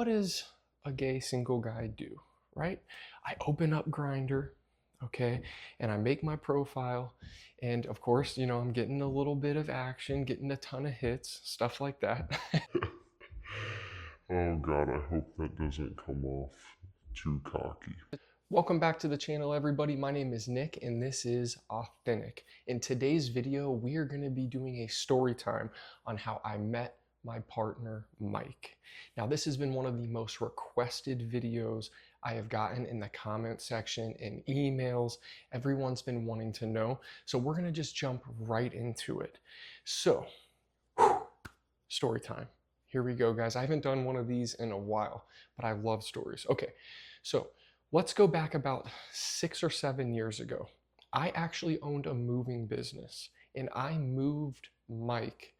what does a gay single guy do, right? I open up Grindr, okay, and I make my profile, and of course, I'm getting a little bit of action, getting a ton of hits, stuff like that. Oh God, I hope that doesn't come off too cocky. Welcome back to the channel, everybody. My name is Nick, and this is Authentic. In today's video, we are going to be doing a story time on how I met my partner, Mike. Now, this has been one of the most requested videos I have gotten in the comment section and emails. Everyone's been wanting to know, so we're going to just jump right into it. So, story time. Here we go, guys. I haven't done one of these in a while, but I love stories. Okay, so let's go back about 6 or 7 years ago. I actually owned a moving business, and I moved Mike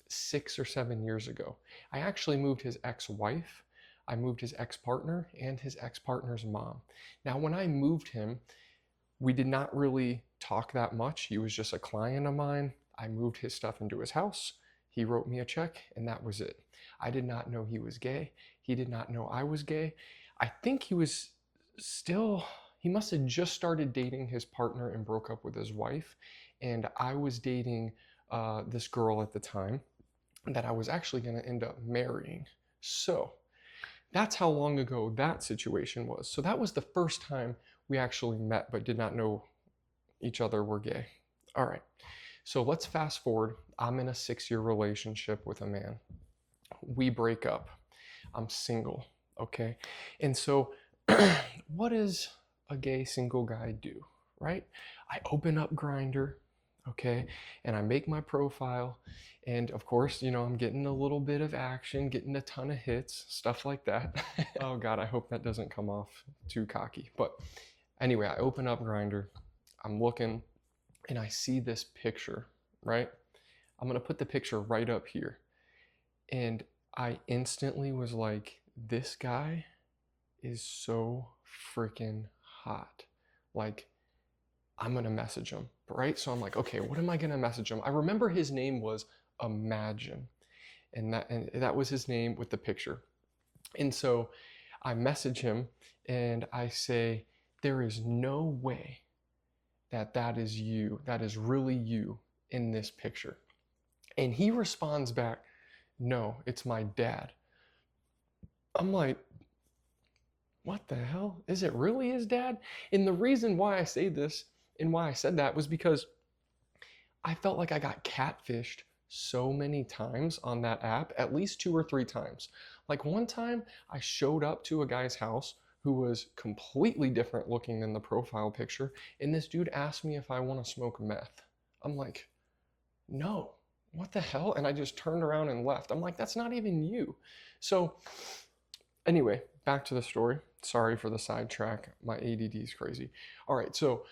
6 or 7 years ago. I actually moved his ex-wife, I moved his ex-partner, and his ex-partner's mom. Now, when I moved him, we did not really talk that much. He was just a client of mine. I moved his stuff into his house. He wrote me a check, and that was it. I did not know he was gay. He did not know I was gay. I think he was he must have just started dating his partner and broke up with his wife. And I was dating this girl at the time that I was actually going to end up marrying. So that's how long ago that situation was. So that was the first time we actually met, but did not know each other were gay. All right. So let's fast forward. I'm in a 6-year relationship with a man. We break up. I'm single. Okay. And so what does a gay single guy do, right? I open up Grindr, okay, and I make my profile, and of course, I'm getting a little bit of action, getting a ton of hits, stuff like that. Oh God, I hope that doesn't come off too cocky. But anyway, I open up Grindr, I'm looking, and I see this picture, right? I'm gonna put the picture right up here. And I instantly was like, this guy is so freaking hot. Like, I'm gonna message him, right? So I'm like, okay, what am I gonna message him? I remember his name was Imagine, and that was his name with the picture. And so I message him and I say, there is no way that that is you, that is really you in this picture. And he responds back, no, it's my dad. I'm like, what the hell? Is it really his dad? And the reason why I say this and why I said that was because I felt like I got catfished so many times on that app, at least 2 or 3 times. Like one time I showed up to a guy's house who was completely different looking than the profile picture, and this dude asked me if I want to smoke meth. I'm like, no, what the hell? And I just turned around and left. I'm like, that's not even you. So anyway, back to the story. Sorry for the sidetrack. My ADD is crazy. All right, so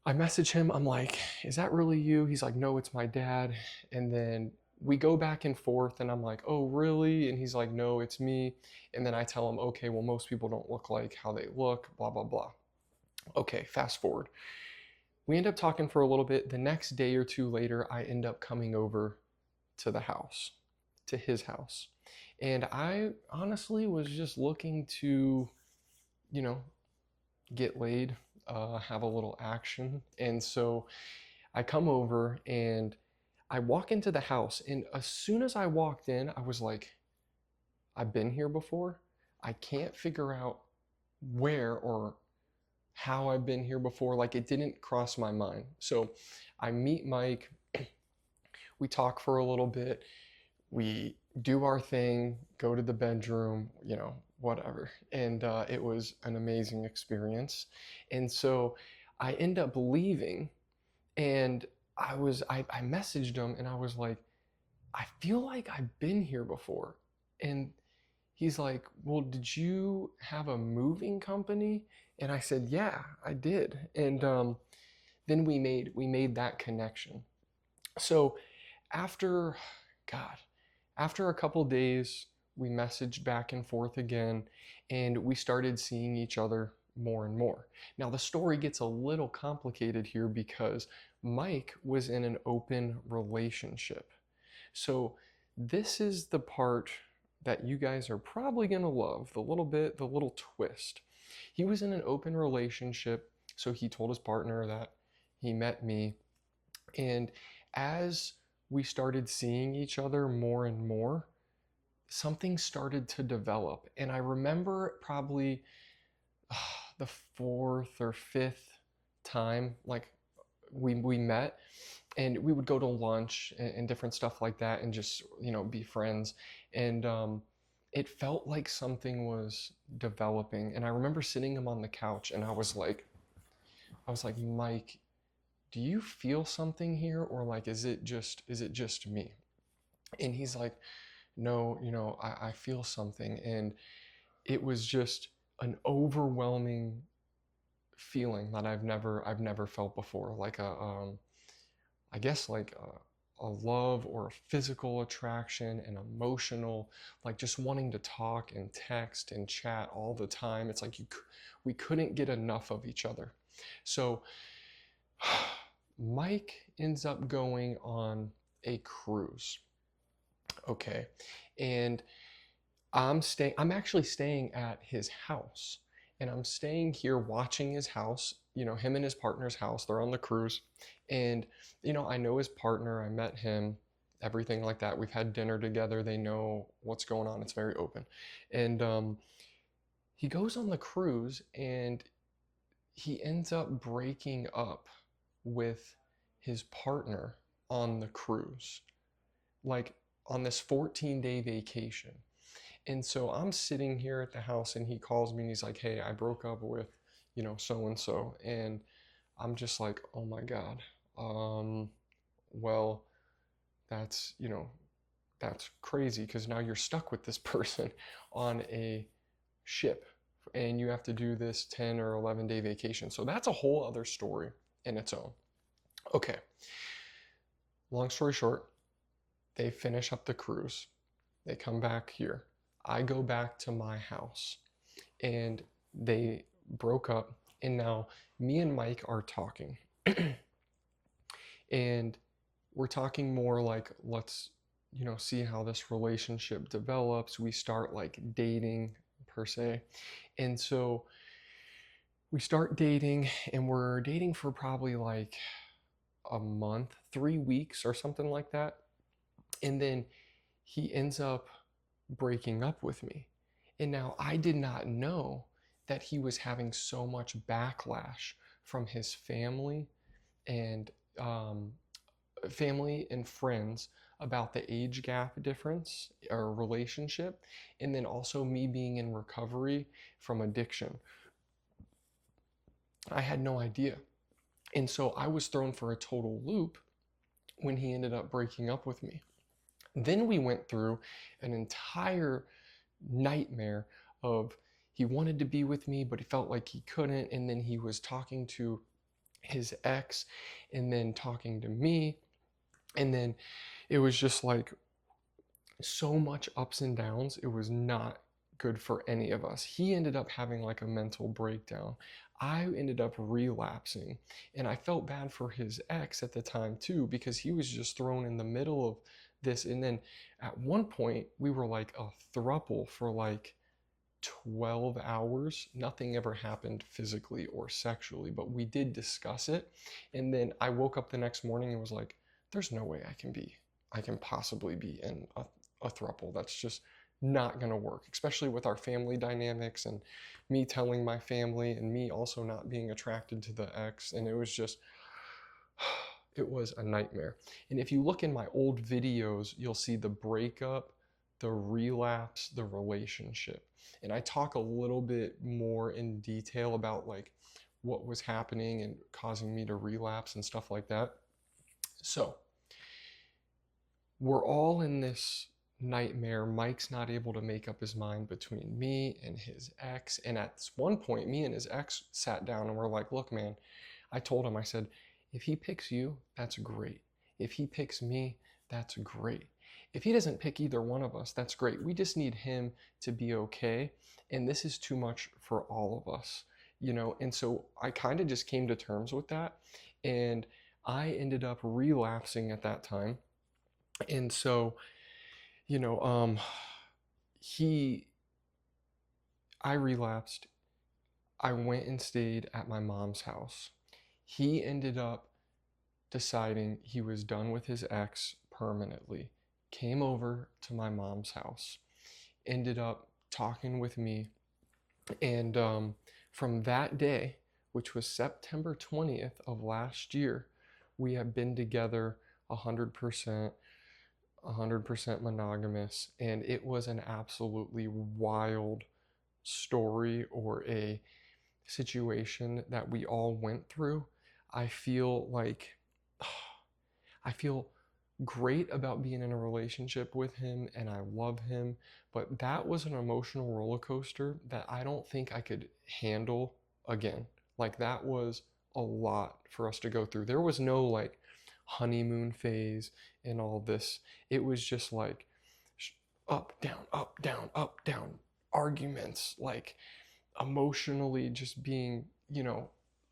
I message him. I'm like, is that really you? He's like, no, it's my dad. And then we go back and forth, and I'm like, oh, really? And he's like, no, it's me. And then I tell him, okay, well, most people don't look like how they look, blah, blah, blah. Okay, fast forward. We end up talking for a little bit. The next day or two later, I end up coming over to the house, to his house. And I honestly was just looking to, you know, get laid, have a little action. And so I come over and I walk into the house. And as soon as I walked in, I was like, I've been here before. I can't figure out where or how I've been here before. Like it didn't cross my mind. So I meet Mike. We talk for a little bit. We do our thing, go to the bedroom, whatever. And it was an amazing experience. And so I end up leaving, and I messaged him and I was like, I feel like I've been here before. And he's like, well, did you have a moving company? And I said, yeah, I did. And then we made that connection. So after, God, after a couple days, we messaged back and forth again, and we started seeing each other more and more. Now, the story gets a little complicated here because Mike was in an open relationship. So, this is the part that you guys are probably gonna love. The little twist. He was in an open relationship, so he told his partner that he met me. And as we started seeing each other more and more, something started to develop. And I remember probably the fourth or fifth time, like we met, and we would go to lunch and different stuff like that, and just be friends. And it felt like something was developing. And I remember sitting him on the couch, and I was like, Mike, do you feel something here, or like is it just me? And he's like, no, I feel something. And it was just an overwhelming feeling that I've never felt before, like I guess like a love or a physical attraction, and emotional, like just wanting to talk and text and chat all the time. It's like we couldn't get enough of each other. So Mike ends up going on a cruise. Okay. And I'm actually staying at his house. And I'm staying here watching his house, him and his partner's house. They're on the cruise. And I know his partner, I met him, everything like that. We've had dinner together. They know what's going on. It's very open. And he goes on the cruise, and he ends up breaking up with his partner on the cruise, like on this 14-day vacation. And so I'm sitting here at the house, and he calls me, and he's like, hey, I broke up with, so and so. And I'm just like, oh my God. Well, that's, that's crazy, because now you're stuck with this person on a ship, and you have to do this 10 or 11-day vacation. So that's a whole other story in its own. Okay. Long story short, they finish up the cruise. They come back here. I go back to my house, and they broke up. And now me and Mike are talking. And we're talking more like, let's, see how this relationship develops. We start like dating per se. And so we start dating, and we're dating for probably like a month, 3 weeks or something like that. And then he ends up breaking up with me. And now I did not know that he was having so much backlash from his and um, family and friends about the age gap difference or relationship, and then also me being in recovery from addiction. I had no idea. And so I was thrown for a total loop when he ended up breaking up with me. Then we went through an entire nightmare of, he wanted to be with me, but he felt like he couldn't. And then he was talking to his ex, and then talking to me. And then it was just like so much ups and downs. It was not good for any of us. He ended up having like a mental breakdown. I ended up relapsing, and I felt bad for his ex at the time too, because he was just thrown in the middle of this. And then at one point we were like a throuple for like 12 hours. Nothing ever happened physically or sexually, but we did discuss it. And then I woke up the next morning and was like, there's no way I can possibly be in a throuple. That's just not going to work, especially with our family dynamics, and me telling my family, and me also not being attracted to the ex. And it was just, it was a nightmare. And if you look in my old videos, you'll see the breakup, the relapse, the relationship. And I talk a little bit more in detail about like what was happening and causing me to relapse and stuff like that. So we're all in this nightmare. Mike's not able to make up his mind between me and his ex. And at one point, me and his ex sat down, and we're like, look, man, I told him, I said, if he picks you, that's great. If he picks me, that's great. If he doesn't pick either one of us, that's great. We just need him to be okay. And this is too much for all of us, And so I kind of just came to terms with that. And I ended up relapsing at that time. And so, you know, um, I relapsed. I went and stayed at my mom's house. He ended up deciding he was done with his ex permanently, came over to my mom's house, ended up talking with me, and from that day, which was September 20th of last year, we have been together 100%, 100% monogamous, and it was an absolutely wild story or a situation that we all went through. I feel like I feel great about being in a relationship with him and I love him, but that was an emotional roller coaster that I don't think I could handle again. Like that was a lot for us to go through. There was no like honeymoon phase and all this. It was just like up, down, up, down arguments, like emotionally just being,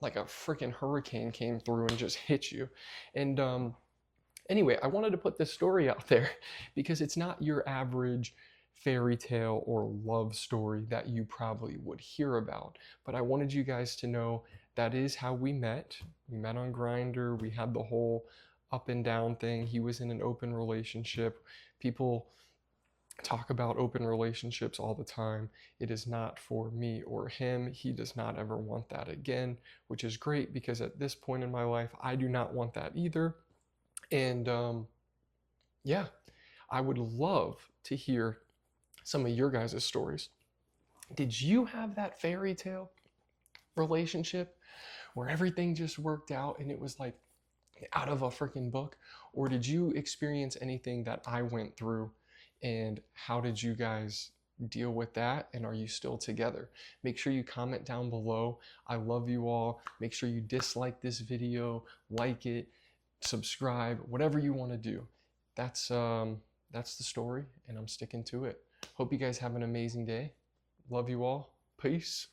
like a freaking hurricane came through and just hit you. And anyway, I wanted to put this story out there because it's not your average fairy tale or love story that you probably would hear about. But I wanted you guys to know that is how we met. We met on Grindr. We had the whole up and down thing. He was in an open relationship. People talk about open relationships all the time. It is not for me or him. He does not ever want that again, which is great because at this point in my life, I do not want that either. And yeah, I would love to hear some of your guys' stories. Did you have that fairy tale relationship where everything just worked out and it was like out of a freaking book? Or did you experience anything that I went through? And how did you guys deal with that? And are you still together? Make sure you comment down below. I love you all. Make sure you dislike this video, like it, subscribe, whatever you want to do. That's the story, and I'm sticking to it. Hope you guys have an amazing day. Love you all. Peace.